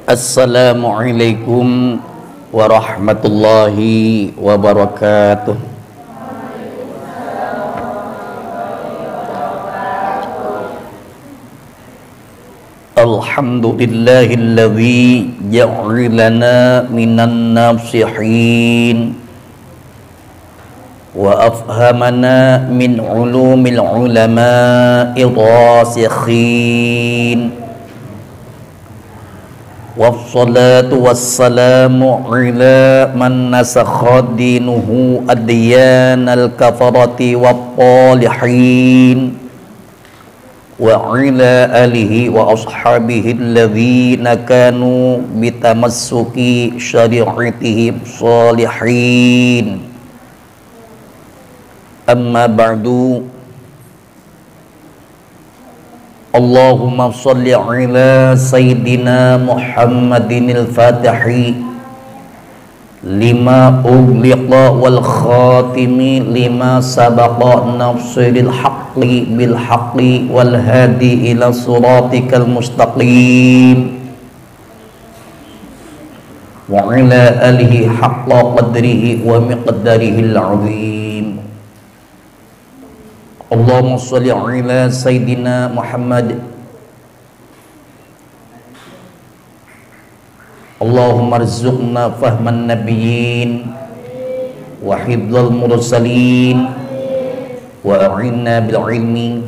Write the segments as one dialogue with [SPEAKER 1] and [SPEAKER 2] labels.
[SPEAKER 1] Assalamualaikum warahmatullahi wabarakatuh. Alhamdulillahilladzi ja'alana minan nasihin wa afhamana min ulumil ulama'i rasikhin. Wassalatu wassalamu ala man nasakha dinuhu adyanal kafarati wattalihin wa ala alihi wa ashabihi alladhina kanu bitamassuki syari'atihim salihin. Amma ba'du. Allahumma salli ala Sayyidina Muhammadinil Fatihi lima ughliqa wal khatimi lima sabaqa nasiril haqqi bil haqqi wal hadi ila siratikal mustaqim wa ala alihi haqqa qadrihi wa miqdarihil azim. Allahumma sholli ala Sayyidina Muhammad. Allahumma arzuqna fahman nabiyyin wa hifdzal mursalin wa a'inna bil ilmi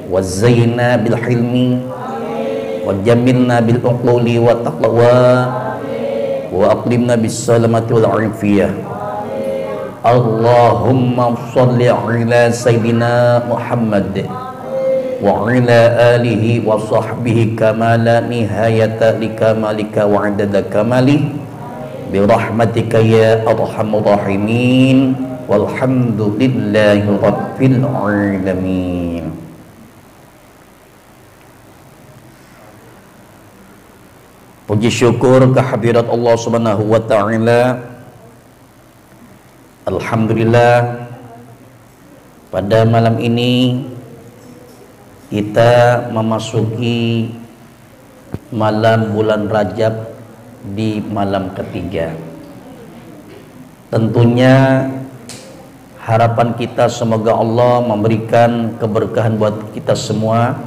[SPEAKER 1] wa zayyinna bil hilmi wa jamilna bil uquli wa taqwa wa aqlimna bis salamati wal afiyah. Allahumma sholli ala Sayyidina Muhammad wa ala alihi wa sahbihi kama la nihayata likamalika wa adada kamali birahmatika ya arhamar rahimin walhamdulillahi rabbil alamin. Puji syukur kehadirat Allah Subhanahu wa taala. Alhamdulillah, pada malam ini kita memasuki malam bulan Rajab di malam ketiga. Tentunya harapan kita semoga Allah memberikan keberkahan buat kita semua,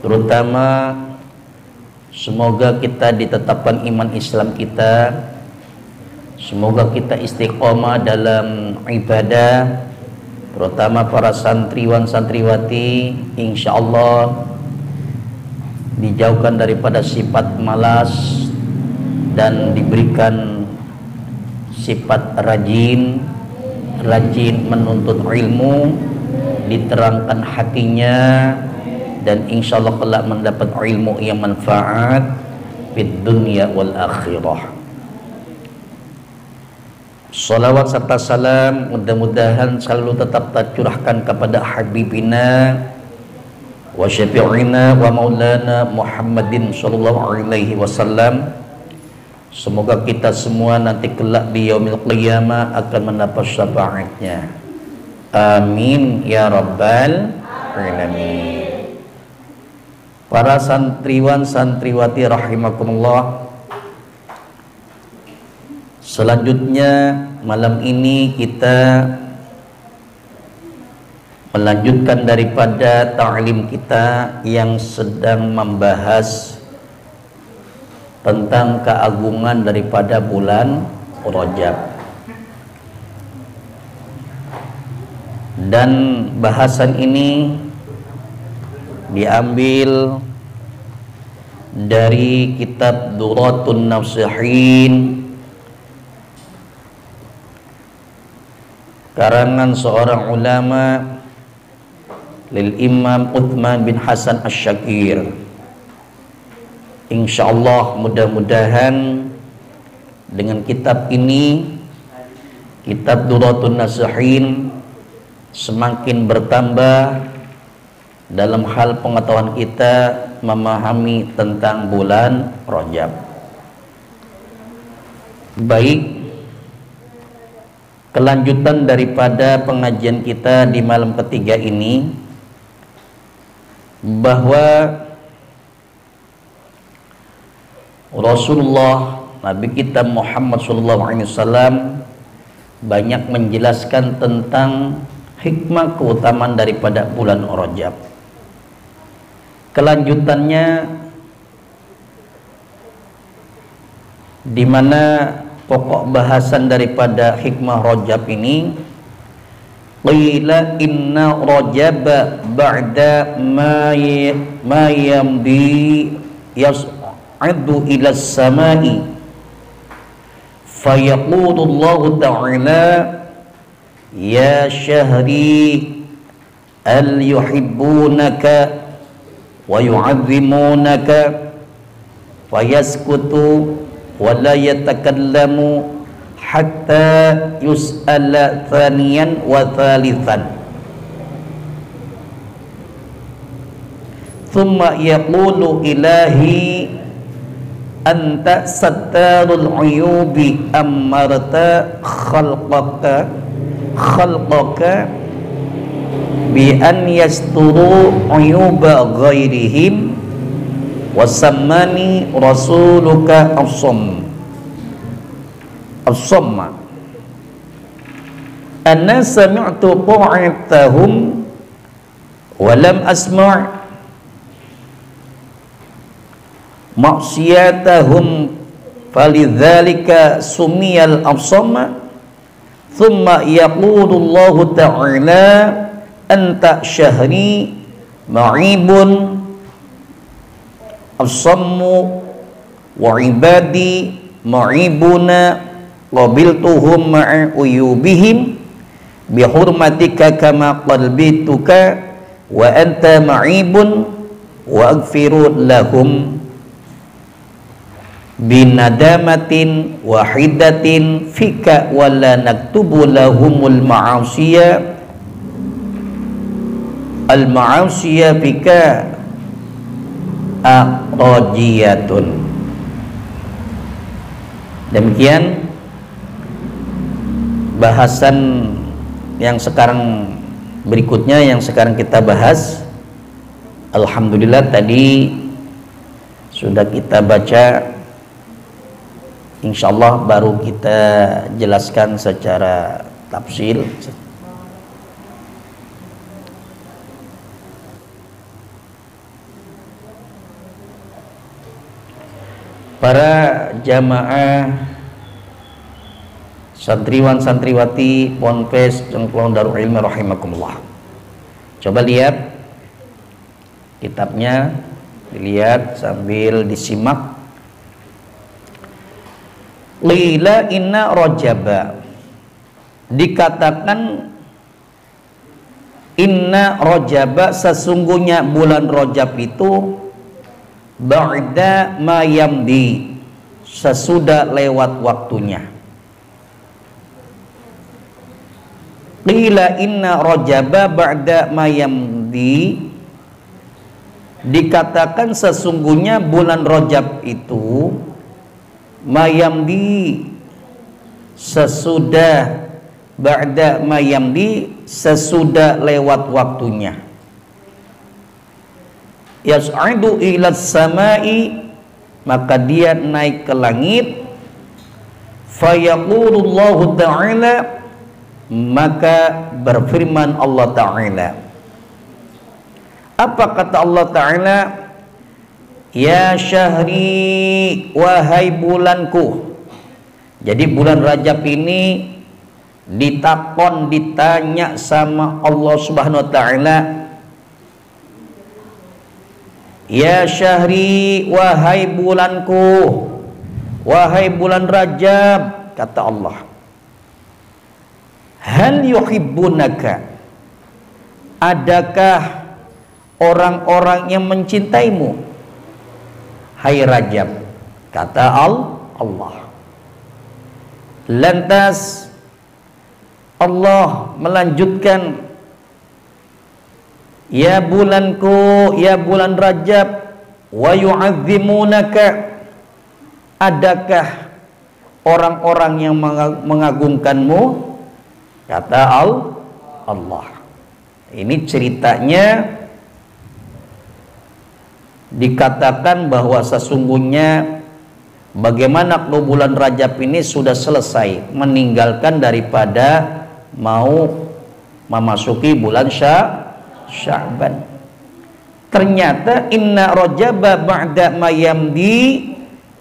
[SPEAKER 1] terutama semoga kita ditetapkan iman Islam kita. Semoga kita istiqomah dalam ibadah, terutama para santriwan santriwati, insya Allah dijauhkan daripada sifat malas dan diberikan sifat rajin menuntut ilmu, diterangkan hatinya, dan insya Allah kelak mendapat ilmu yang manfaat fid dunya wal akhirah. Salawat serta salam mudah-mudahan selalu tetap tercurahkan kepada Habibina wa syafi'ina wa maulana Muhammadin sallallahu alaihi wasallam. Semoga kita semua nanti kelak di yaumil qiyamah akan mendapat syafaatnya. Amin ya rabbal alamin. Para santriwan santriwati rahimakumullah, selanjutnya malam ini kita melanjutkan daripada ta'lim kita yang sedang membahas tentang keagungan daripada bulan Rajab. Dan bahasan ini diambil dari kitab Duratun Nasihin karangan seorang ulama lil Imam Uthman bin Hasan Asy-Syakir. Insyaallah mudah-mudahan dengan kitab ini, kitab Duratun Nasihin, semakin bertambah dalam hal pengetahuan kita memahami tentang bulan Rajab. Baik, kelanjutan daripada pengajian kita di malam ketiga ini, bahwa Rasulullah Nabi kita Muhammad SAW banyak menjelaskan tentang hikmah keutamaan daripada bulan Rajab. Kelanjutannya di mana pokok bahasan daripada hikmah Rajab ini, qila inna Rajab ba'da ma yamdi yas'adu ila as-sama'i fayaqulu Allah ta'ala ya syahri al yuhibbunaka wa yu'azzimunaka fayaskutu wa la yatakallamu hatta yus'ala thaniyan wa thalithan thumma yaqulu ilahi anta sattarul uyubi amarta khalqaka bi an yasturu uyuba ghairihim wasammani rasuluka as-samma anna sami'tu qa'atahum wa lam asma' maksiyatahum falidzalika sumiyal as-samma thumma yaqulu Allah ta'ala anta syahri ma'ibun as-sammu wa ibadi ma'ibuna qabiltuhum ma'a uyubihim bihurmatika kama qalbituka wa anta ma'ibun wa aghfiru lahum binadamatin wahidatin fika wala naktubu lahumul ma'asiya al ma'asiya fika aqrajiyatun. Demikian bahasan yang sekarang berikutnya yang sekarang kita bahas. Alhamdulillah tadi sudah kita baca, insyaallah baru kita jelaskan secara tafsil. Para jamaah santriwan santriwati Ponpes Cengklong Darul Ilmi rahimakumullah, coba lihat kitabnya, dilihat sambil disimak. Lila inna Rajaba, dikatakan inna Rajaba, sesungguhnya bulan Rajab itu ba'da ma yamdi, sesudah lewat waktunya. Qila inna Rajaba ba'da ma yamdi, dikatakan sesungguhnya bulan Rajab itu mayamdi, sesudah, ba'da mayamdi, sesudah lewat waktunya. Yas'adu ila samai, maka dia naik ke langit. Fayaqulullahu ta'ala, maka berfirman Allah Ta'ala. Apa kata Allah Ta'ala? Ya syahri, wahai bulanku. Jadi bulan Rajab ini ditanya sama Allah Subhanahu wa Ta'ala, ya syahri, wahai bulanku, wahai bulan Rajab, kata Allah, hal yuhibbunaka, adakah orang-orang yang mencintaimu, hai Rajab, kata Allah. Lantas Allah melanjutkan, ya bulanku, ya bulan Rajab, wa yu'azzimunaka, adakah orang-orang yang mengagungkanmu, kata Allah. Ini ceritanya dikatakan bahwa sesungguhnya bagaimana kalau bulan Rajab ini sudah selesai, meninggalkan daripada mau memasuki bulan Sya'ban. Ternyata inna rajaba ba'da ma yamdi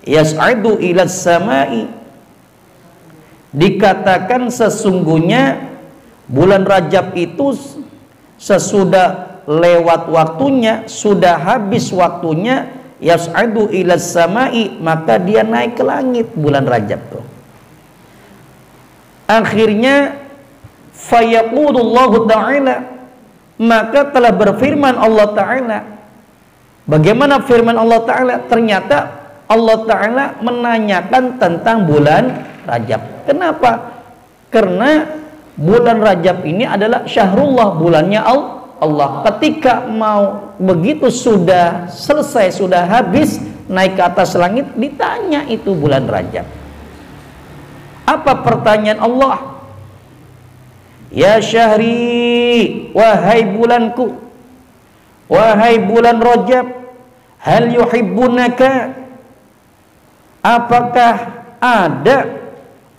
[SPEAKER 1] yas'adu ila samai. Dikatakan sesungguhnya bulan Rajab itu sesudah lewat waktunya, sudah habis waktunya, yas'adu ila samai, maka dia naik ke langit bulan Rajab tuh. Akhirnya fayaqulullahu ta'ala, maka telah berfirman Allah Ta'ala. Bagaimana firman Allah Ta'ala? Ternyata Allah Ta'ala menanyakan tentang bulan Rajab. Kenapa? Karena bulan Rajab ini adalah syahrullah, bulannya Allah. Ketika mau begitu sudah selesai, sudah habis, naik ke atas langit, ditanya itu bulan Rajab. Apa pertanyaan Allah? Ya syahri, wahai bulanku, wahai bulan Rajab, hal yuhibbunaka, apakah ada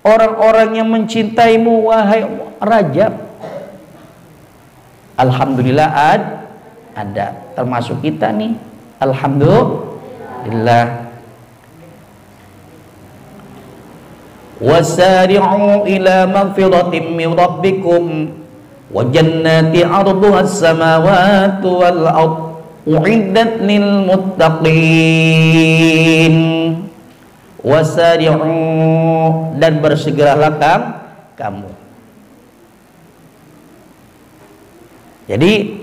[SPEAKER 1] orang-orang yang mencintaimu wahai Rajab? Alhamdulillah ada, termasuk kita nih. Alhamdulillah. Wasari'u ila magfiratin min rabbikum wa jannati 'arduha as-samawati wal ard u'iddat lil muttaqin. Wasari'u, dan bersegeralah kamu. Jadi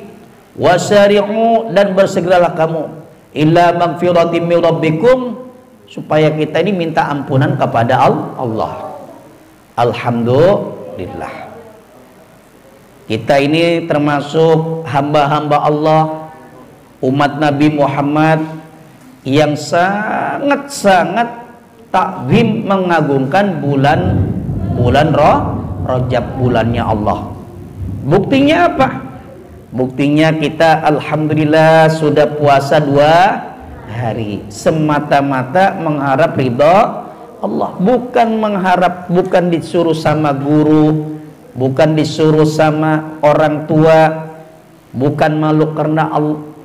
[SPEAKER 1] wasari'u, dan bersegeralah kamu ila magfiratin min rabbikum, supaya kita ini minta ampunan kepada Allah. Alhamdulillah, kita ini termasuk hamba-hamba Allah, umat Nabi Muhammad yang sangat-sangat takzim, mengagungkan bulan Rajab, bulannya Allah. Buktinya apa? Buktinya kita alhamdulillah sudah puasa 2 hari, semata-mata mengharap ridha Allah, bukan mengharap, bukan disuruh sama guru, bukan disuruh sama orang tua, bukan malu karena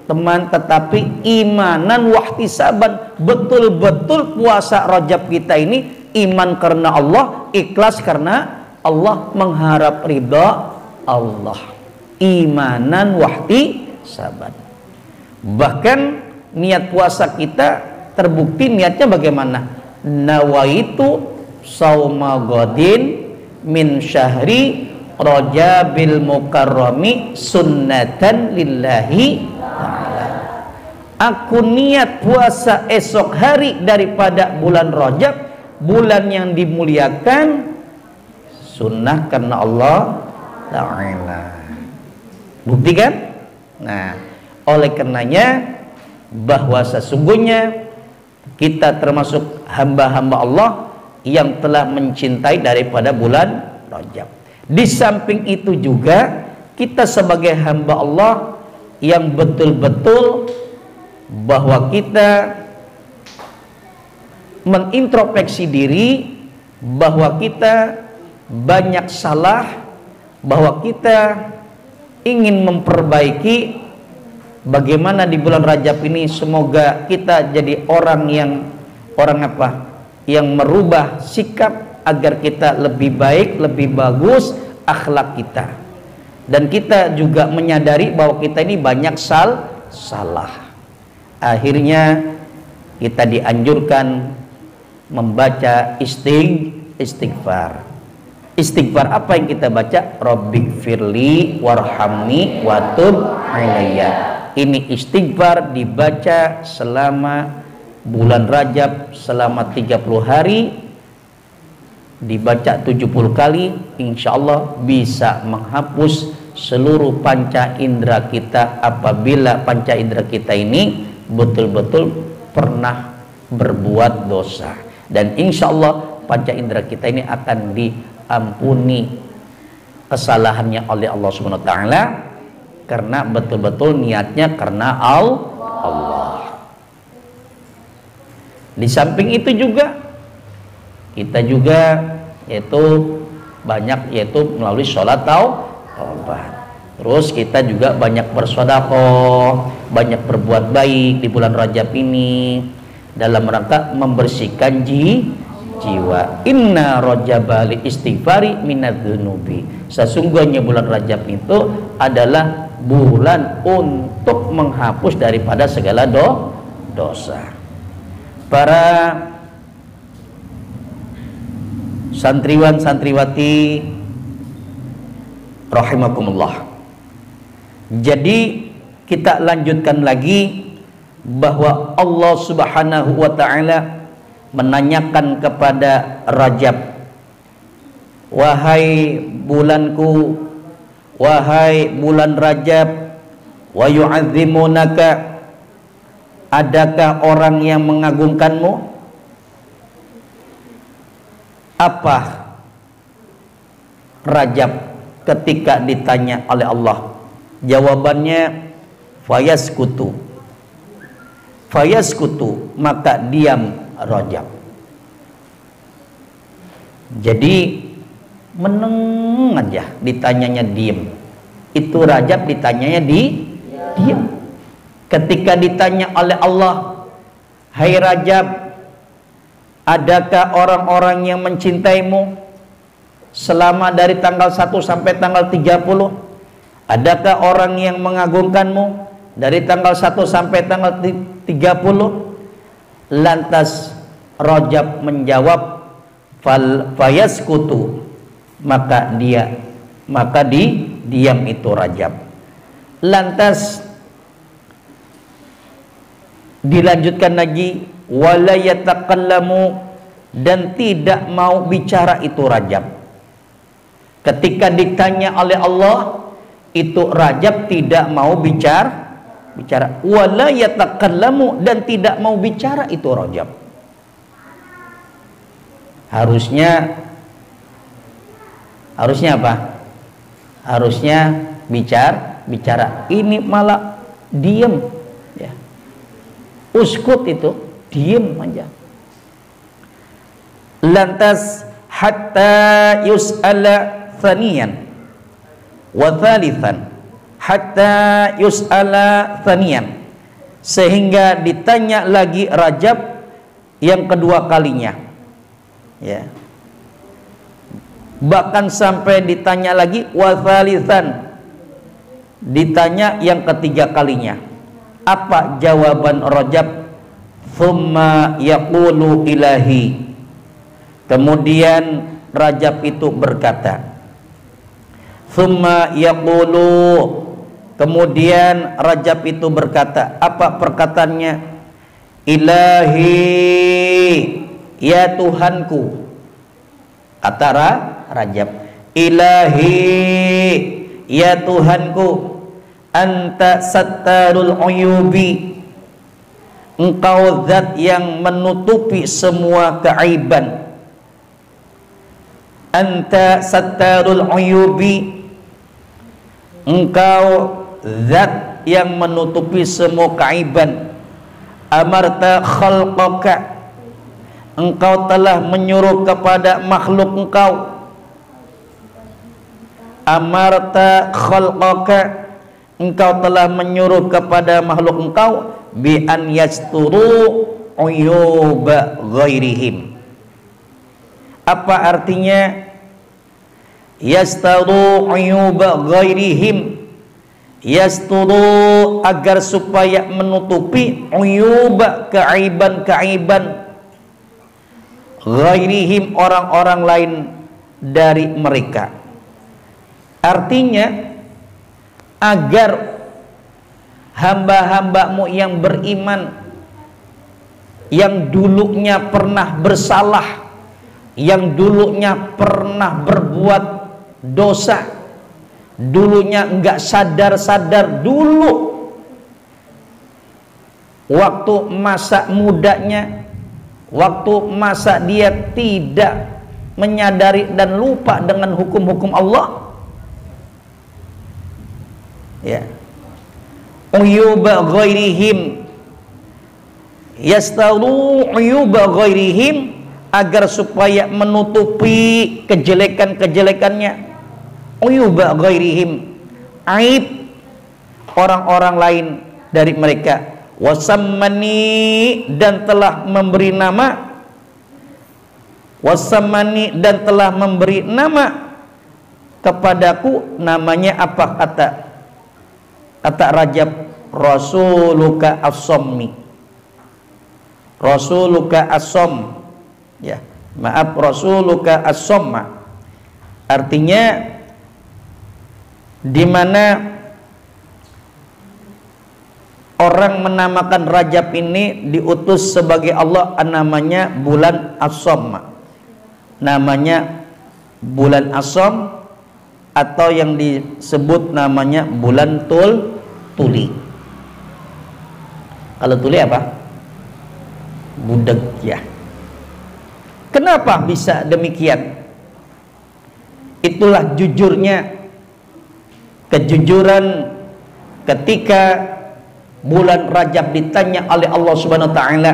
[SPEAKER 1] teman, tetapi imanan wahtisaban. Betul-betul puasa Rajab kita ini iman karena Allah, ikhlas karena Allah, mengharap ridha Allah, imanan wahtisaban. Bahkan niat puasa kita terbukti niatnya bagaimana? Nawaitu sauma godin min syahri Rajabil mukarrami sunnatan lillahi ta'ala. Aku niat puasa esok hari daripada bulan Rajab, bulan yang dimuliakan, sunnah karena Allah ta'ala. Bukti kan? Nah, oleh karenanya bahwa sesungguhnya kita termasuk hamba-hamba Allah yang telah mencintai daripada bulan Rajab. Di samping itu juga kita sebagai hamba Allah yang betul-betul bahwa kita mengintrospeksi diri, bahwa kita banyak salah, bahwa kita ingin memperbaiki. Bagaimana di bulan Rajab ini semoga kita jadi orang apa? Yang merubah sikap agar kita lebih baik, lebih bagus akhlak kita. Dan kita juga menyadari bahwa kita ini banyak salah. Akhirnya kita dianjurkan membaca istighfar. Istighfar apa yang kita baca? Rabbighfirli warhamni watub alayya. Ini istighfar dibaca selama bulan Rajab selama 30 hari, dibaca 70 kali, insya Allah bisa menghapus seluruh panca indera kita apabila panca indera kita ini betul-betul pernah berbuat dosa. Dan insya Allah panca indera kita ini akan diampuni kesalahannya oleh Allah Subhanahu wa taala, karena betul-betul niatnya karena Allah. Di samping itu juga kita juga yaitu banyak yaitu melalui sholat taubat. Terus kita juga banyak bersedekah, banyak berbuat baik di bulan Rajab ini dalam rangka membersihkan jiwa. Inna rajaba li istighfari minadzunubi. Sesungguhnya bulan Rajab itu adalah bulan untuk menghapus daripada segala dosa. Para santriwan santriwati rahimakumullah. Jadi kita lanjutkan lagi bahwa Allah Subhanahu wa taala menanyakan kepada Rajab, wahai bulanku, wahai bulan Rajab, wa yu'azzimunaka, adakah orang yang mengagungkanmu? Apa Rajab ketika ditanya oleh Allah? Jawabannya fayaskutu, maka diam Rajab. Jadi meneng aja ditanyanya diem. Itu Rajab ditanyanya diem. Ketika ditanya oleh Allah, hai Rajab, adakah orang-orang yang mencintaimu selama dari tanggal 1 sampai tanggal 30? Adakah orang yang mengagungkanmu dari tanggal 1 sampai tanggal 30? Lantas Rajab menjawab fayaskutu, maka diam itu Rajab. Lantas dilanjutkan lagi, wala yatakallamu, dan tidak mau bicara itu Rajab. Ketika ditanya oleh Allah, itu Rajab tidak mau bicara. Wala yatakallamu, dan tidak mau bicara itu Rajab. Harusnya apa? Harusnya bicara. Ini malah diem, ya. Uskut itu diem aja. Lantas hatta yus'ala thaniyan wa thalithan, hatta yus'ala thaniyan, sehingga ditanya lagi Rajab yang kedua kalinya, ya. Bahkan sampai ditanya lagi wa thalithan, ditanya yang ketiga kalinya. Apa jawaban Rajab? Thumma yaqulu ilahi, kemudian Rajab itu berkata, thumma yaqulu, kemudian Rajab itu berkata, apa perkataannya? Ilahi, ya Tuhanku. Kata Rajab, ilahi, ya Tuhanku, anta sattarul uyubi, engkau zat yang menutupi semua keaiban. Anta sattarul uyubi, engkau zat yang menutupi semua keaiban. Amarta khalqaka, engkau telah menyuruh kepada makhluk engkau. Amarta khalqaka, engkau telah menyuruh kepada makhluk engkau bi an yasturu uyuba ghairihim. Apa artinya yasturu uyuba ghairihim? Yasturu, agar supaya menutupi uyuba, keaiban-keaiban, ghairihim, orang-orang lain dari mereka. Artinya agar hamba-hambamu yang beriman, yang dulunya pernah bersalah, yang dulunya pernah berbuat dosa, dulunya enggak sadar-sadar dulu waktu masa mudanya, waktu masa dia tidak menyadari dan lupa dengan hukum-hukum Allah, ya. Uyuba ghairihim, yastaru uyuba ghairihim, agar supaya menutupi kejelekan-kejelekannya, uyuba ghairihim, aib orang-orang lain dari mereka, wasammani, dan telah memberi nama, wasammani, dan telah memberi nama kepadaku, namanya apa? Kata Rajab, rasuluka as-sommi, rasuluka as-som, ya, maaf, rasuluka as-somma, artinya di mana orang menamakan Rajab ini diutus sebagai Allah, namanya bulan as-somma, namanya bulan as-som, atau yang disebut namanya bulan tuli. Kalau tuli apa? Budeg, ya. Kenapa bisa demikian? Itulah jujurnya, kejujuran ketika bulan Rajab ditanya oleh Allah Subhanahu wa taala,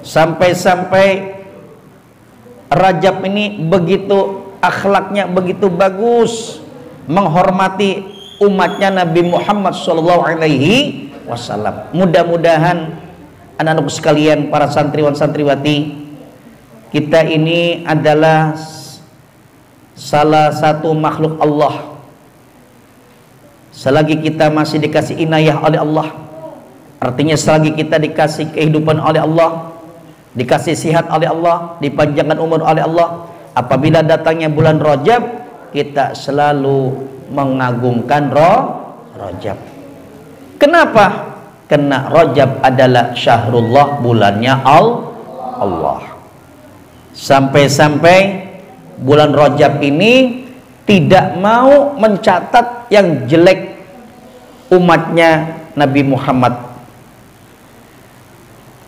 [SPEAKER 1] sampai-sampai Rajab ini begitu akhlaknya begitu bagus, menghormati umatnya Nabi Muhammad SAW. Mudah-mudahan anak-anakku sekalian, para santriwan santriwati, kita ini adalah salah satu makhluk Allah. Selagi kita masih dikasih inayah oleh Allah, artinya selagi kita dikasih kehidupan oleh Allah, dikasih sihat oleh Allah, dipanjangkan umur oleh Allah, apabila datangnya bulan Rajab, kita selalu mengagungkan Rajab. Kenapa? Karena Rajab adalah syahrullah, bulannya Allah. Sampai-sampai bulan Rajab ini tidak mau mencatat yang jelek umatnya Nabi Muhammad.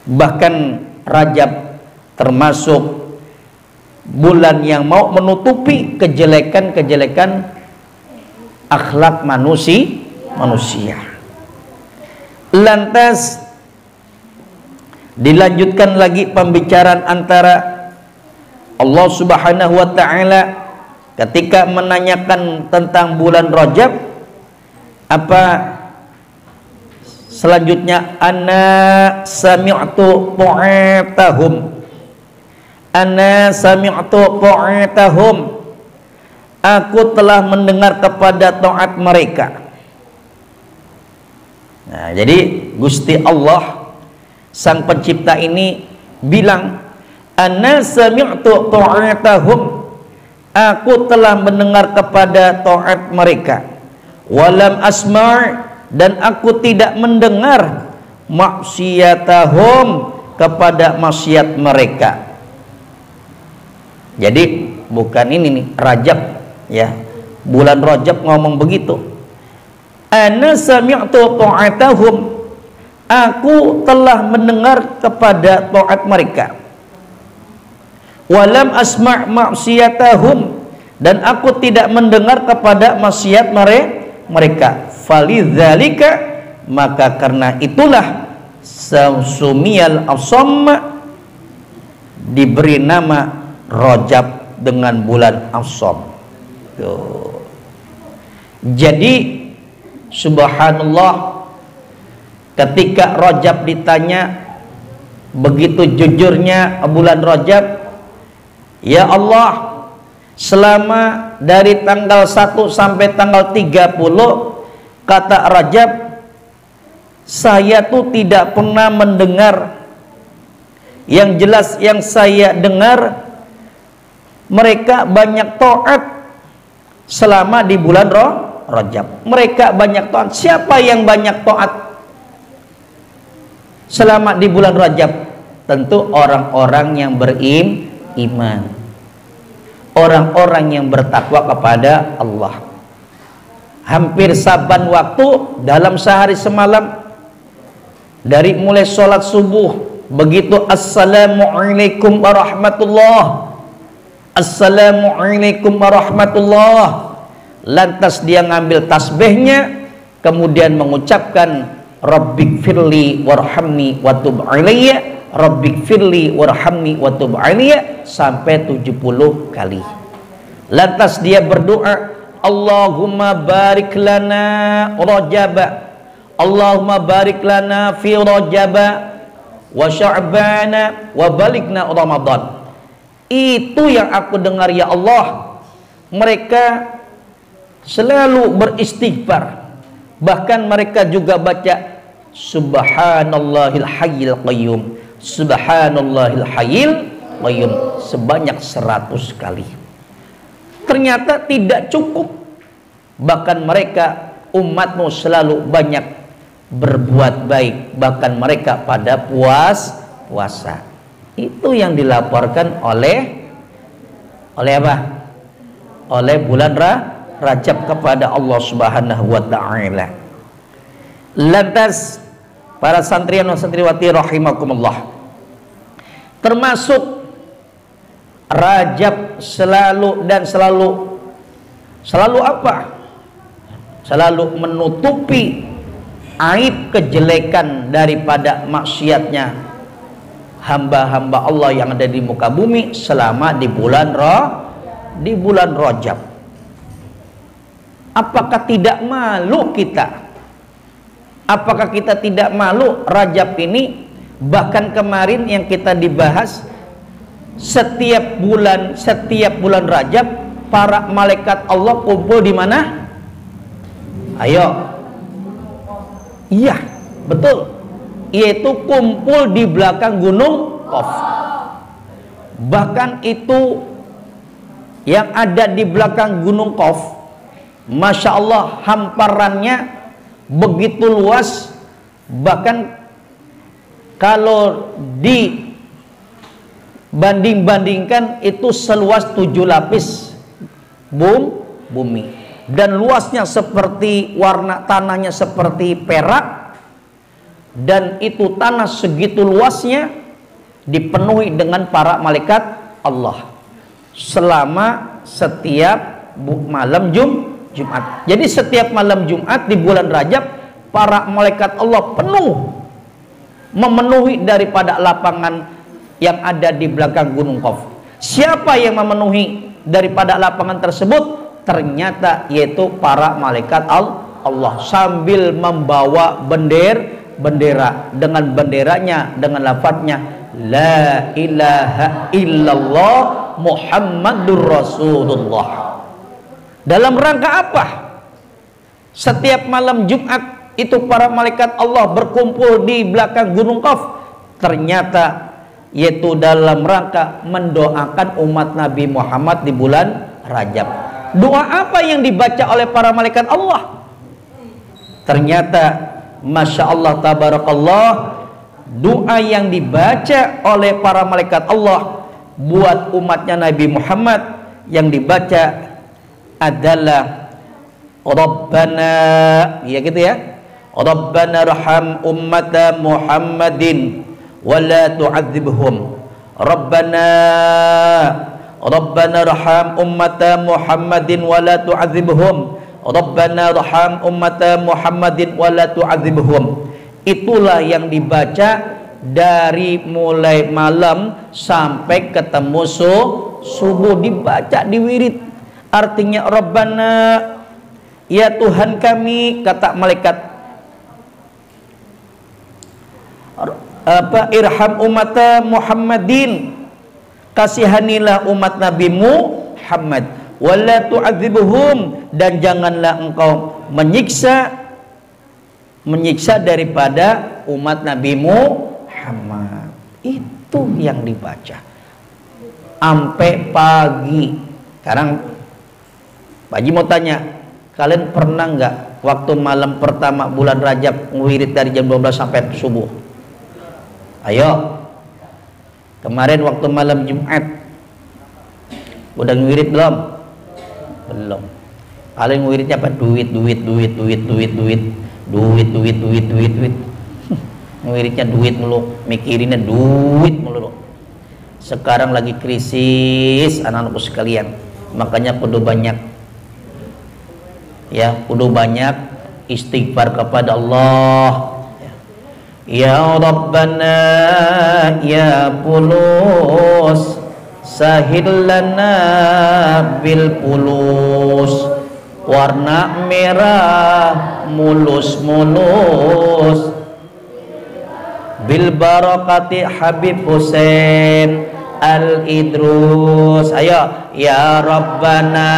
[SPEAKER 1] Bahkan Rajab termasuk bulan yang mau menutupi kejelekan-kejelekan akhlak manusia. Lantas dilanjutkan lagi pembicaraan antara Allah Subhanahu wa taala ketika menanyakan tentang bulan Rajab. Apa selanjutnya? Ana sami'tu qu'atahum, ana sami'tu ta'atahum, aku telah mendengar kepada taat mereka. Nah, jadi Gusti Allah sang pencipta ini bilang, ana sami'tu ta'atahum, aku telah mendengar kepada taat mereka, walam asma', dan aku tidak mendengar maksiatahum, kepada maksiat mereka. Jadi bukan ini nih Rajab, ya, bulan Rajab ngomong begitu, ana sami'tu ta'atahum, aku telah mendengar kepada taat mereka, walam asma' maksiatahum, dan aku tidak mendengar kepada maksiat mereka. Falidzalika, maka karena itulah sumiyal as-samm, diberi nama Rajab dengan bulan as-samm. Jadi subhanallah, ketika Rajab ditanya begitu jujurnya bulan Rajab, ya Allah, selama dari tanggal 1 sampai tanggal 30, kata Rajab, saya tuh tidak pernah mendengar. Yang jelas yang saya dengar, mereka banyak taat selama di bulan Rajab. Mereka banyak taat. Siapa yang banyak taat selama di bulan Rajab? Tentu orang-orang yang beriman, orang-orang yang bertakwa kepada Allah. Hampir saban waktu dalam sehari semalam, dari mulai sholat subuh, begitu assalamualaikum warahmatullah, assalamualaikum warahmatullah, lantas dia ngambil tasbihnya, kemudian mengucapkan Rabbighfirli warhamni wa tub alayya, Rabbighfirli warhamni wa tub alayya, sampai 70 kali. Lantas dia berdoa, Allahumma barik lana Rajaba, Allahumma barik lana fi Rajaba wa Sya'bana wa balikna Ramadan. Itu yang aku dengar ya Allah. Mereka selalu beristighfar. Bahkan mereka juga baca Subhanallahil Hayyil Qayyum, Subhanallahil Hayyil Qayyum sebanyak 100 kali. Ternyata tidak cukup. Bahkan mereka, umatmu selalu banyak berbuat baik. Bahkan mereka pada puasa. Itu yang dilaporkan oleh apa? Oleh bulan Rajab kepada Allah Subhanahu wa taala. Lantas para santriwan dan santriwati rahimakumullah, termasuk Rajab selalu apa? Selalu menutupi aib kejelekan daripada maksiatnya hamba-hamba Allah yang ada di muka bumi selama di bulan Rajab. Apakah tidak malu kita? Apakah kita tidak malu Rajab ini? Bahkan kemarin yang kita dibahas, setiap bulan Rajab para malaikat Allah kumpul di mana? Ayo. Iya, betul. Yaitu kumpul di belakang gunung Qaf. Bahkan itu yang ada di belakang gunung Qaf, Masya Allah, hamparannya begitu luas. Bahkan kalau dibanding-bandingkan itu seluas 7 lapis bumi. Dan luasnya seperti, warna tanahnya seperti perak. Dan itu tanah segitu luasnya dipenuhi dengan para malaikat Allah selama setiap malam Jumat. Jadi setiap malam Jumat di bulan Rajab, para malaikat Allah memenuhi daripada lapangan yang ada di belakang gunung Qaf. Siapa yang memenuhi daripada lapangan tersebut? Ternyata yaitu para malaikat Allah sambil membawa bendera dengan benderanya, dengan lafadznya La ilaha illallah Muhammadur Rasulullah. Dalam rangka apa? Setiap malam Jumat itu para malaikat Allah berkumpul di belakang gunung Qaf. Ternyata yaitu dalam rangka mendoakan umat Nabi Muhammad di bulan Rajab. Doa apa yang dibaca oleh para malaikat Allah? Ternyata Masya Allah tabarakallah, doa yang dibaca oleh para malaikat Allah buat umatnya Nabi Muhammad yang dibaca adalah Rabbana, ya gitu ya, Rabbana raham ummata Muhammadin wa la tu'adzibhum. Rabbana raham ummata Muhammadin wa la tu'adzibhum. Rabbana raham ummata Muhammadin wa la tu'adzibhum. Itulah yang dibaca dari mulai malam sampai ketemu subuh, dibaca di wirid. Artinya Rabbana, ya Tuhan kami, kata malaikat, irham ummata Muhammadin, kasihanilah umat Nabi Muhammad, wala tu'adzibuhum, dan janganlah engkau menyiksa daripada umat Nabi Muhammad. Itu yang dibaca sampai pagi. Sekarang Pak Haji mau tanya, kalian pernah nggak waktu malam pertama bulan Rajab ngewirid dari jam 12 sampai subuh? Ayo. Kemarin waktu malam Jumat udah ngewirid belum? Belum. Kalian ngewiridnya apa? Duit. Ngewiridnya duit mulu, mikirinnya duit mulu. Sekarang lagi krisis anak-anakku sekalian. Makanya kudu banyak istighfar kepada Allah, Ya Rabbana ya pulus sahil lana bil pulus, warna merah mulus-mulus, bil barakati Habib Husain Al-Idrus. Ayo ya Rabbana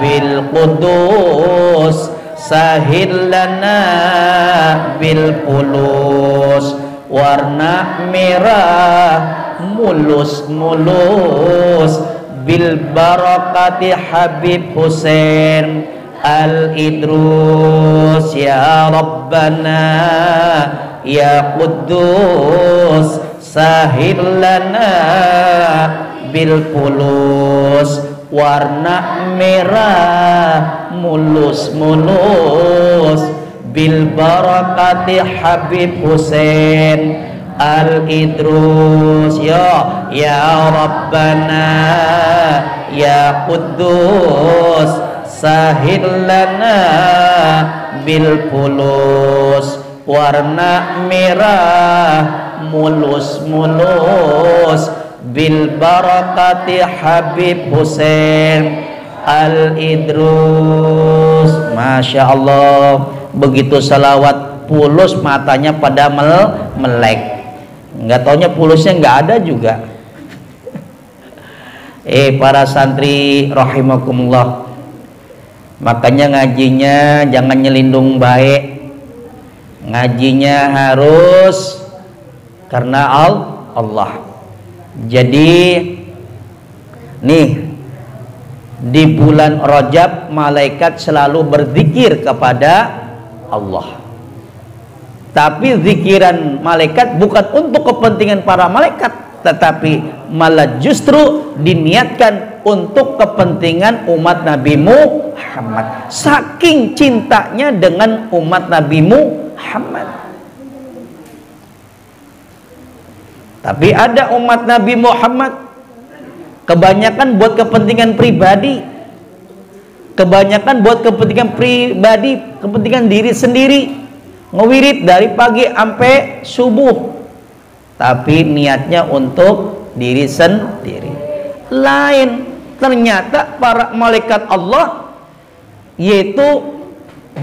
[SPEAKER 1] bil qudus sahil lana bil pulus, warna merah mulus-mulus, bil barakati Habib Husain Al-Idrus. Ya Rabbana ya Quddus sahil lana bil pulus, warna merah mulus-mulus, bil barakati Habib Husain Al-Idrus. Ya Rabbana ya Quddus sahil lana bil pulus, warna merah mulus-mulus, bil barakati Habib Husain Al-Idrus. Masya Allah, begitu salawat pulus matanya pada melek. Nggak taunya pulusnya nggak ada juga. Para santri rahimakumullah, makanya ngajinya jangan nyelindung baik, ngajinya harus karena Allah. Jadi nih di bulan Rajab malaikat selalu berzikir kepada Allah. Tapi zikiran malaikat bukan untuk kepentingan para malaikat, tetapi malah justru diniatkan untuk kepentingan umat Nabi Muhammad. Saking cintanya dengan umat Nabi Muhammad. Tapi ada umat Nabi Muhammad kebanyakan buat kepentingan pribadi, kebanyakan buat kepentingan pribadi, kepentingan diri sendiri, ngewirid dari pagi sampai subuh, tapi niatnya untuk diri sendiri. Lain, ternyata para malaikat Allah yaitu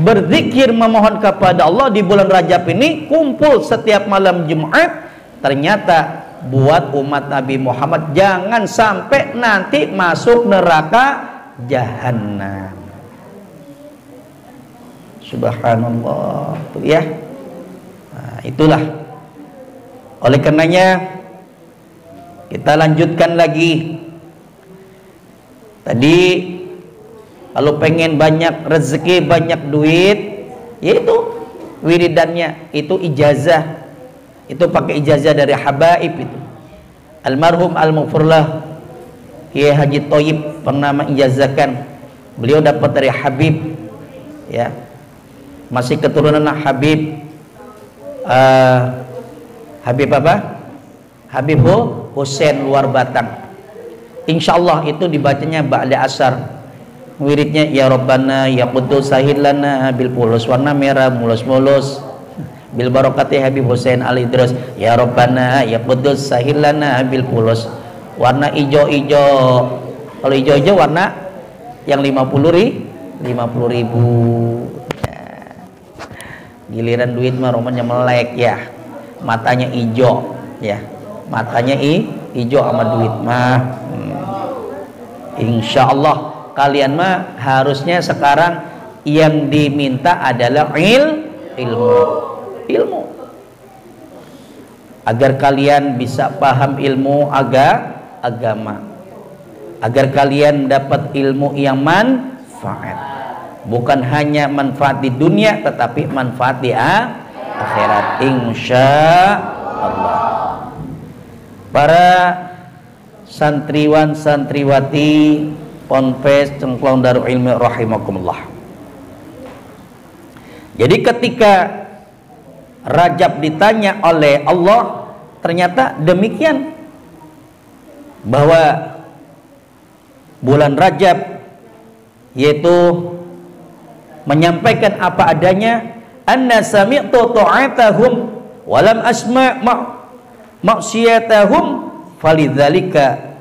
[SPEAKER 1] berzikir memohon kepada Allah di bulan Rajab ini, kumpul setiap malam Jumat. Ternyata buat umat Nabi Muhammad jangan sampai nanti masuk neraka jahanam. Subhanallah, tuh ya. Nah, itulah. Oleh karenanya kita lanjutkan lagi. Tadi kalau pengen banyak rezeki, banyak duit, yaitu wiridannya itu ijazah. Itu pakai ijazah dari habaib itu. Almarhum al-Mughfirlah Kiai Haji Thoyyib pernah mengijazahkan, beliau dapat dari Habib, ya, masih keturunan Habib Habib apa? Habib Husain luar Batang. Insya Allah itu dibacanya ba'da asar. Wiridnya ya Rabbana ya Quddus sahil lana bil pulus, warna merah mulus-mulus, bil barakati Habib Husain Al-Idrus. Ya Rabbana ya Quddus sahil lana bil pulus, warna ijo-ijo. Kalau ijo-ijo warna yang 50.000 ya. Giliran duit mah romanya melek ya, matanya ijo ya, matanya ijo sama duit mah. Insya Allah kalian mah harusnya sekarang yang diminta adalah ilmu, agar kalian bisa paham ilmu agama, agar kalian dapat ilmu yang manfaat, bukan hanya manfaat di dunia tetapi manfaat di akhirat insya Allah. Para santriwan santriwati Ponpes Cengklong Darul Ilmi rahimakumullah. Jadi ketika Rajab ditanya oleh Allah, ternyata demikian, bahwa bulan Rajab yaitu menyampaikan apa adanya, anna sami'tu ta'atahum walam asma maksiyatahum falidzalika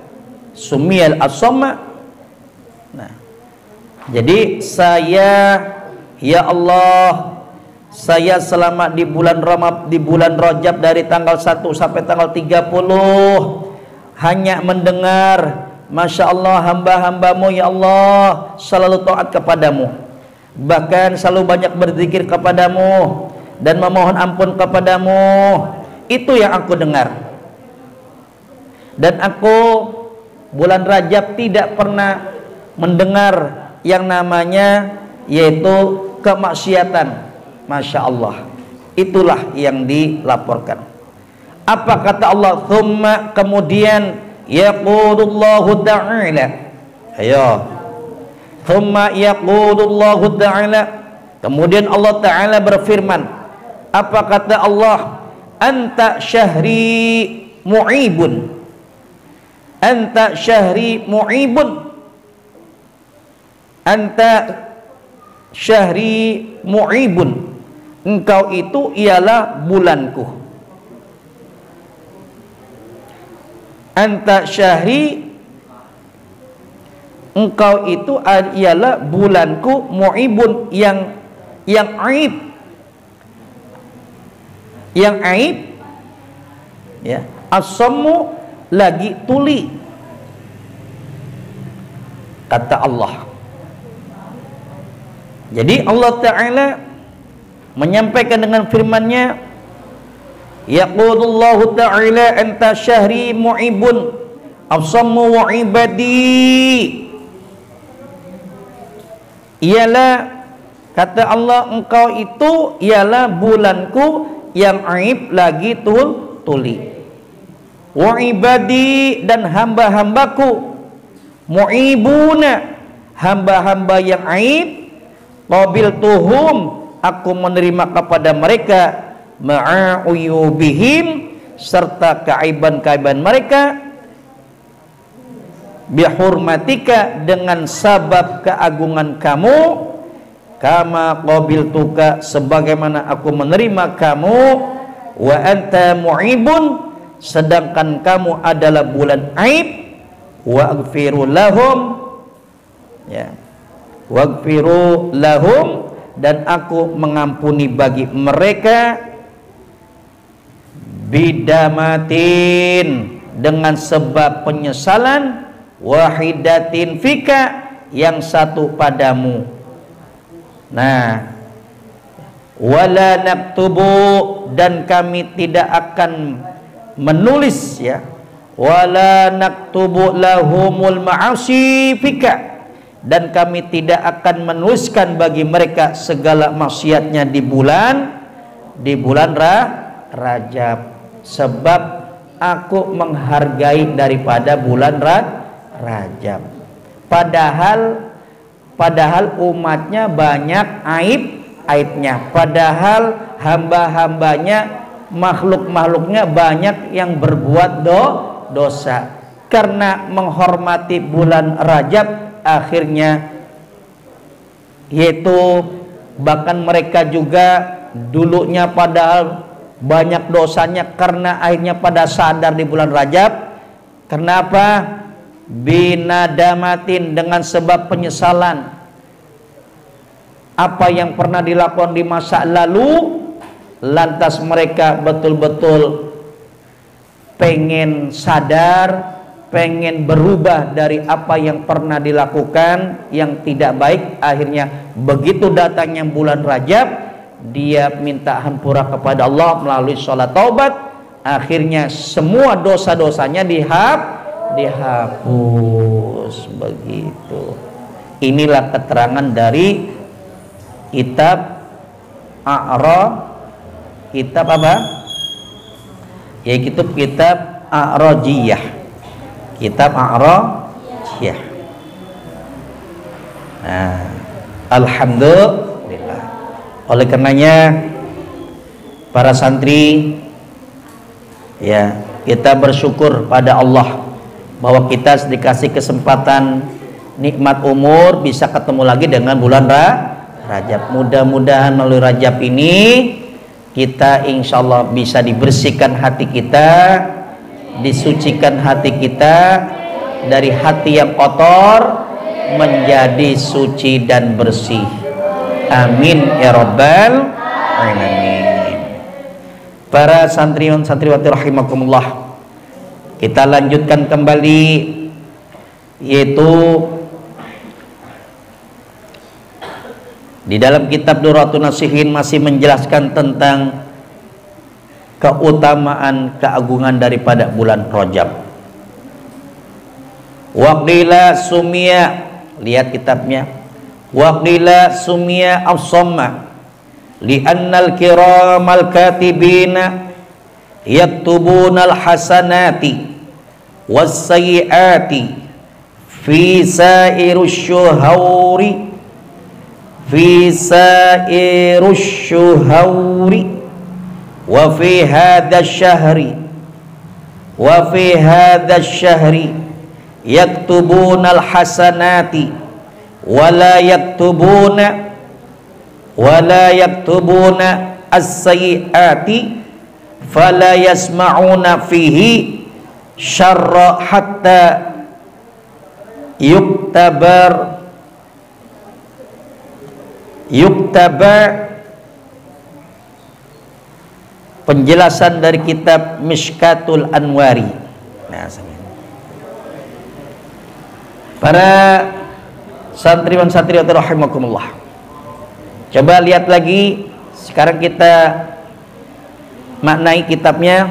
[SPEAKER 1] sumiyal asamma. Nah, jadi saya, ya Allah, saya selama di bulan Rajab dari tanggal 1 sampai tanggal 30 hanya mendengar, Masya Allah, hamba-hambamu ya Allah selalu taat kepadamu, bahkan selalu banyak berzikir kepadamu dan memohon ampun kepadamu. Itu yang aku dengar. Dan aku bulan Rajab tidak pernah mendengar yang namanya yaitu kemaksiatan. Masya Allah. Itulah yang dilaporkan. Apa kata Allah? Thumma, kemudian yaqulullahu ta'ala. Ayo. Thumma yaqulullahu ta'ala. Kemudian Allah Ta'ala berfirman. Apa kata Allah? Anta syahri mu'ibun. Anta syahri mu'ibun. Anta syahri mu'ibun. Engkau itu ialah bulanku. Anta syahri, engkau itu ialah bulanku, mu'ibun, yang aib, ya, as-sammu, lagi tuli, kata Allah. Jadi Allah Ta'ala menyampaikan dengan firman-Nya, yaqulullahu ta'ala anta syahri mu'ibun as-sammu wa ibadi. Ialah, kata Allah, engkau itu ialah bulanku yang aib lagi tuli. Wa ibadi, dan hamba-hambaku, mu'ibuna, hamba-hamba yang aib, qabil tuhum, aku menerima kepada mereka, ma'a'uyubihim, serta keaiban-keaiban mereka, bihurmatika, dengan sabab keagungan kamu, kama qabiltuka, sebagaimana aku menerima kamu, wa anta mu'ibun, sedangkan kamu adalah bulan aib, wa aghfiru lahum, ya, wa aghfiru lahum, dan aku mengampuni bagi mereka, bidamatin, dengan sebab penyesalan, wahidatin fika, yang satu padamu. Nah, wala naktubu, dan kami tidak akan menulis, ya, wala naktubu lahumul ma'asi fika, dan kami tidak akan menuliskan bagi mereka segala maksiatnya di bulan Rajab. Sebab aku menghargai daripada bulan Rajab. Padahal umatnya banyak aibnya. Padahal hamba-hambanya, makhluk-makhluknya banyak yang berbuat dosa. Karena menghormati bulan Rajab, akhirnya yaitu bahkan mereka juga dulunya padahal banyak dosanya, karena akhirnya pada sadar di bulan Rajab. Kenapa? Binadamatin, dengan sebab penyesalan apa yang pernah dilakukan di masa lalu, lantas mereka betul-betul pengen sadar, pengen berubah dari apa yang pernah dilakukan yang tidak baik. Akhirnya begitu datangnya bulan Rajab, dia minta hampura kepada Allah melalui sholat taubat. Akhirnya semua dosa-dosanya dihapus. Begitu. Inilah keterangan dari kitab kitab apa? Yaitu kitab A'rajiyah. Kitab A'rajiyah. Nah, alhamdulillah. Oleh karenanya para santri, ya, kita bersyukur pada Allah bahwa kita dikasih kesempatan nikmat umur bisa ketemu lagi dengan bulan Rajab. Mudah-mudahan melalui Rajab ini kita insya Allah bisa dibersihkan hati kita, disucikan hati kita dari hati yang kotor menjadi suci dan bersih. Amin ya rabbal alamin. Para santriwan santriwati rahimakumullah, kita lanjutkan kembali, yaitu di dalam kitab Durratun Nasihin masih menjelaskan tentang keutamaan, keagungan daripada bulan Rajab. Waqila sumia, lihat kitabnya, waqila sumia as-samma li'annal kiramal katibina yaktubunal hasanati was sayyiati fi sairus syuhuri fi sairus syuhuri wa fi hadha syahri wa fi hadha syahri yaktubunal hasanati wa la yaktubuna as-sayyiati fala yasma'una fihi syarra hatta yuktabar penjelasan dari kitab Mishkatul Anwari. Nah, para santriwan santriwati rahimakumullah, coba lihat lagi. Sekarang kita maknai kitabnya.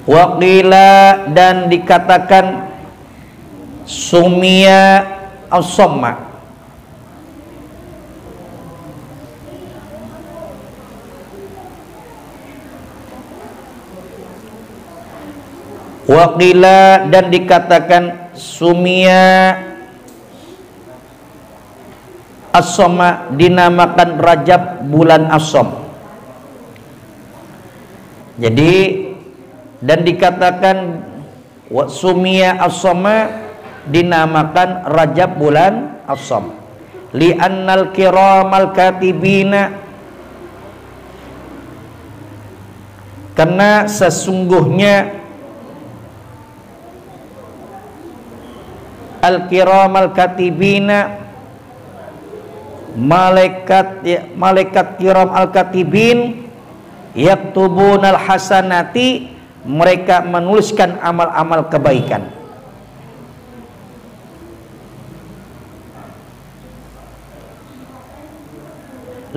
[SPEAKER 1] Waqila, dan dikatakan sumia as-samma, waqila, dan dikatakan sumia as-samma, dinamakan Rajab bulan as-sam. Jadi dan dikatakan sumia as-samma, dinamakan Rajab bulan as-sam li'annal kiramal katibina, karena sesungguhnya al-kiramal katibina, malaikat kiram al-katibin, yaktubunal hasanati, mereka menuliskan amal-amal kebaikan.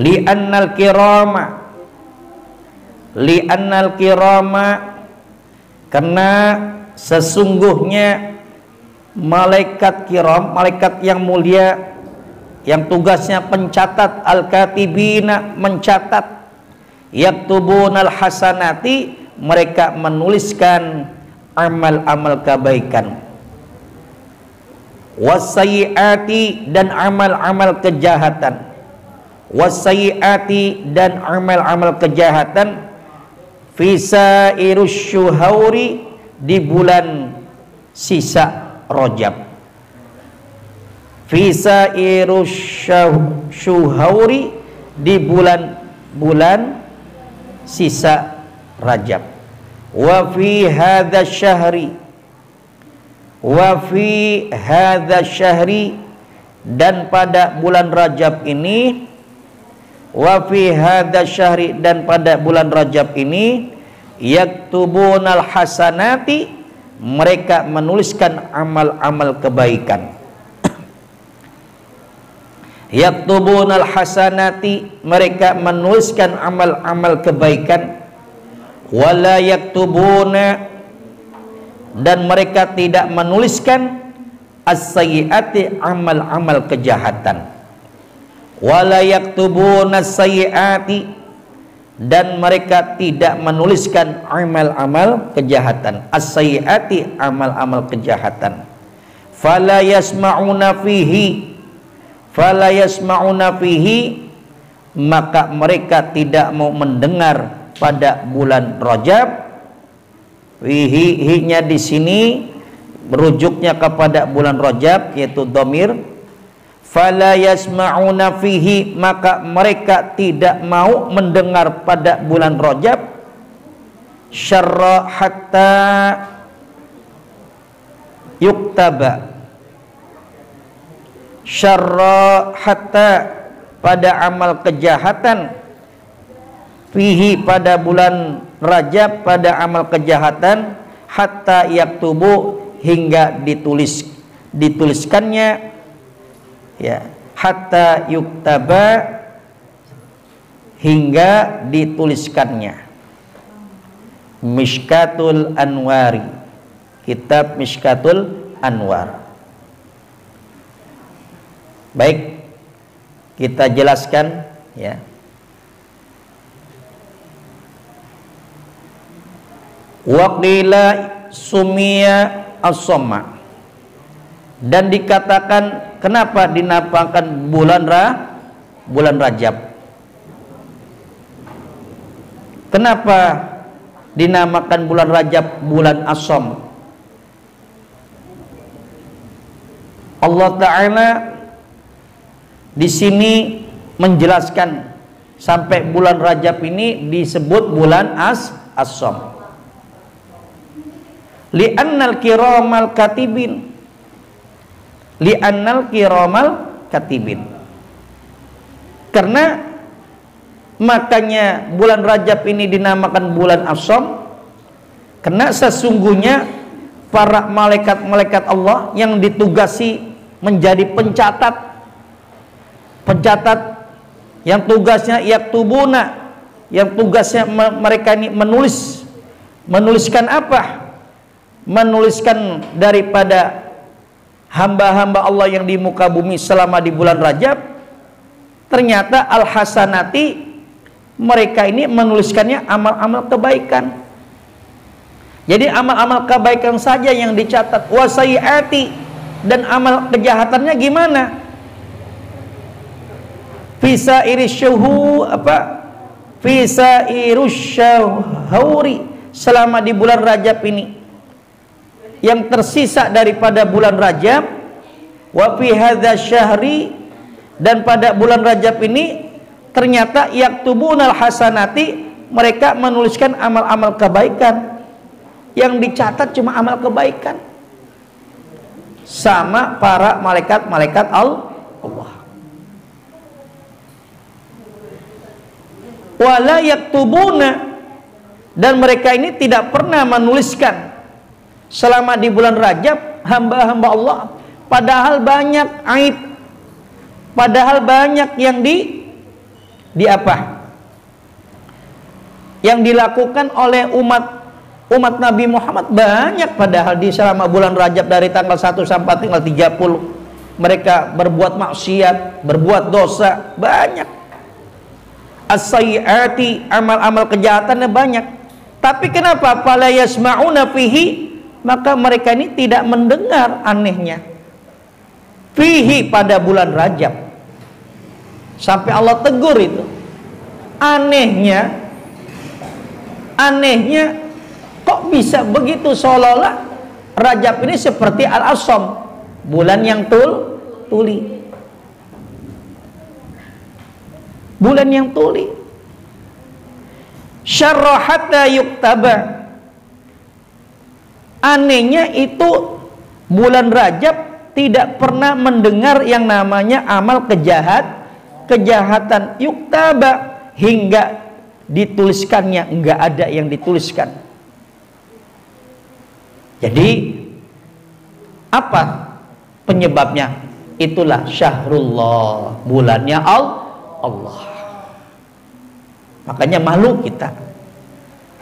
[SPEAKER 1] Li'annal kirama, karena sesungguhnya malaikat kiram, malaikat yang mulia, yang tugasnya pencatat, al-katibina, mencatat, yaktubunal hasanati, mereka menuliskan amal-amal kebaikan, wasayyiati, dan amal-amal kejahatan, wasayyiati, dan amal-amal kejahatan, fisairus syuhuri, di bulan sisa Rajab, fisairus syuhuri, di bulan sisa Rajab, wa fi hadza syahri, dan pada bulan Rajab ini, wa fi hadza syahri, dan pada bulan Rajab ini, yaktubunal hasanati, mereka menuliskan amal-amal kebaikan. Yaktubunal hasanati, mereka menuliskan amal-amal kebaikan. Wala yaktubuna, dan mereka tidak menuliskan as-sayyiati, amal-amal kejahatan. Wala yaktubuna as-sayyiati, dan mereka tidak menuliskan amal-amal kejahatan. As-sayyiati, amal-amal kejahatan. Fala yasma'una fihi, maka mereka tidak mau mendengar pada bulan Rajab. Fihi-nya di sini merujuknya kepada bulan Rajab, yaitu dhamir. fala yasma'una fihi, maka mereka tidak mau mendengar pada bulan Rajab, syarra hatta yuktaba, syarra hatta, pada amal kejahatan, fihi pada bulan Rajab, pada amal kejahatan, hatta yaktubu, hingga dituliskannya, ya, hatta yuktaba, hingga dituliskannya. Mishkatul Anwari, kitab Mishkatul Anwar. Baik, kita jelaskan, ya. Waqila sumiya as-somma, dan dikatakan kenapa dinamakan bulan Rajab? Kenapa dinamakan bulan Rajab bulan as-som? Allah Ta'ala di sini menjelaskan sampai bulan Rajab ini disebut bulan as-som. Li'annal kiramal katibin, li'annal kiramal katibin, karena makanya bulan Rajab ini dinamakan bulan as-som, karena sesungguhnya para malaikat-malaikat Allah yang ditugasi menjadi pencatat yang tugasnya yaktubuna, yang tugasnya mereka ini menuliskan apa? Menuliskan daripada hamba-hamba Allah yang di muka bumi selama di bulan Rajab. Ternyata al-hasanati, mereka ini menuliskannya amal-amal kebaikan. Jadi amal-amal kebaikan saja yang dicatat. Wasaiati, dan amal kejahatannya gimana? Fisa irisyuhu apa? Fisa irusyahuri, selama di bulan Rajab ini, yang tersisa daripada bulan Rajab. Wa fi hadza syahri, dan pada bulan Rajab ini ternyata yaktubunal hasanati, mereka menuliskan amal-amal kebaikan. Yang dicatat cuma amal kebaikan, sama para malaikat-malaikat Allah. Wala yaktubuna, dan mereka ini tidak pernah menuliskan selama di bulan Rajab hamba-hamba Allah, padahal banyak aib, padahal banyak yang yang dilakukan oleh umat Nabi Muhammad, banyak padahal di selama bulan Rajab dari tanggal 1 sampai tanggal 30 mereka berbuat maksiat, berbuat dosa, banyak. As-sayyiati, amal-amal kejahatannya banyak. Tapi kenapa fala yasma'una fihi, maka mereka ini tidak mendengar, anehnya. Fihi, pada bulan Rajab. Sampai Allah tegur itu. Anehnya kok bisa begitu, seolah-olah Rajab ini seperti Al-Asam, bulan yang tuli. Bulan yang tuli. Syarra hatta yuktaba. Anehnya itu bulan Rajab tidak pernah mendengar yang namanya amal kejahatan yuktaba, hingga dituliskannya, enggak ada yang dituliskan. Jadi apa penyebabnya? Itulah syahrullah, bulannya Allah. Makanya malu kita,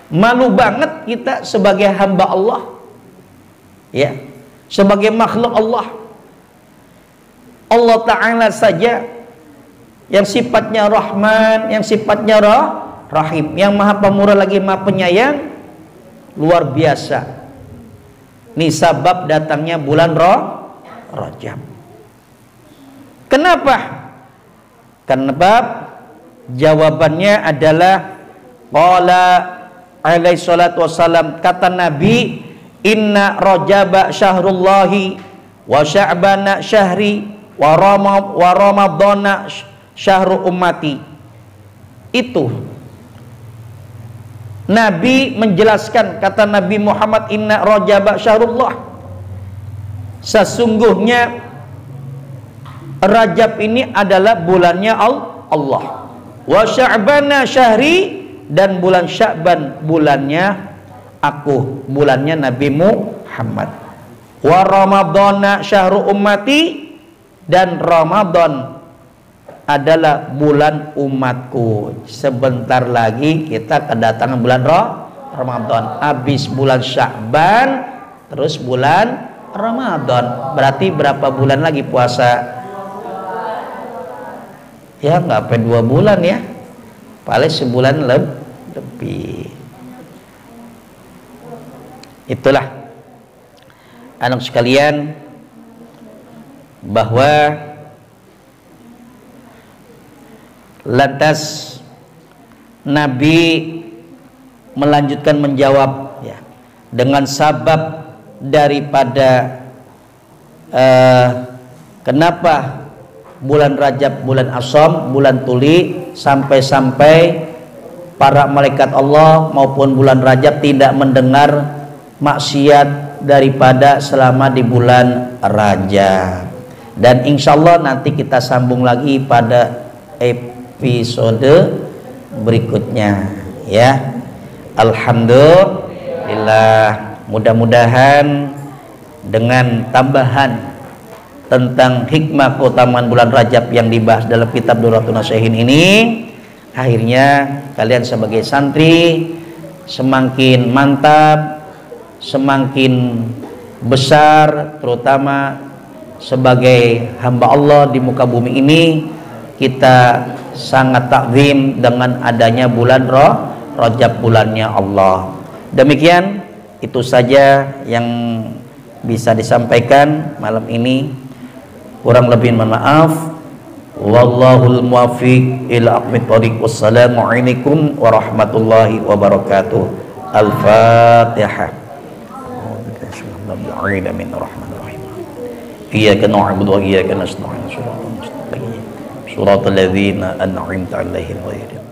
[SPEAKER 1] malu banget kita sebagai hamba Allah, ya, sebagai makhluk Allah. Allah Ta'ala saja yang sifatnya Rahman, yang sifatnya Rahim, yang maha pemurah lagi maha penyayang, luar biasa. Ini sebab datangnya bulan Rajab. Kenapa? Kenapa? Jawabannya adalah qala alaihi salatu wassalam, kata Nabi, inna Rajaba syahrullahi wa sya'bana syahri wa ramadhana syahru ummati. Itu Nabi menjelaskan, kata Nabi Muhammad, inna rajaba syahrullah, sesungguhnya Rajab ini adalah bulannya Allah, wa sya'bana syahri, dan bulan Sya'ban bulannya aku, bulannya Nabi Muhammad, wa ramadhana syahru ummati, dan Ramadan adalah bulan umatku. Sebentar lagi kita kedatangan bulan Ramadan. Habis bulan Sya'ban, terus bulan Ramadan. Berarti berapa bulan lagi puasa? Ya nggak sampai 2 bulan ya, paling sebulan lebih. Itulah anak sekalian, bahwa lantas Nabi melanjutkan menjawab ya, dengan sabab daripada kenapa bulan Rajab, bulan Asham, bulan Tuli, sampai-sampai para malaikat Allah maupun bulan Rajab tidak mendengar maksiat daripada selama di bulan Rajab. Dan insya Allah nanti kita sambung lagi pada episode berikutnya ya. Alhamdulillah, mudah-mudahan dengan tambahan tentang hikmah keutamaan bulan Rajab yang dibahas dalam kitab Durratun Nasihin ini, akhirnya kalian sebagai santri semakin mantap, semakin besar, terutama sebagai hamba Allah di muka bumi ini. Kita sangat takzim dengan adanya bulan Rajab, bulannya Allah. Demikian, itu saja yang bisa disampaikan malam ini. Kurang lebih mohon maaf. Wallahul muwaffiq ila aqwamit thoriq. Wassalamu alaikum warahmatullahi wabarakatuh. Al-Fatihah. Iyyaka na'budu wa iyyaka nasta'in. Shiratal ladzina an'amta 'alaihim ghairil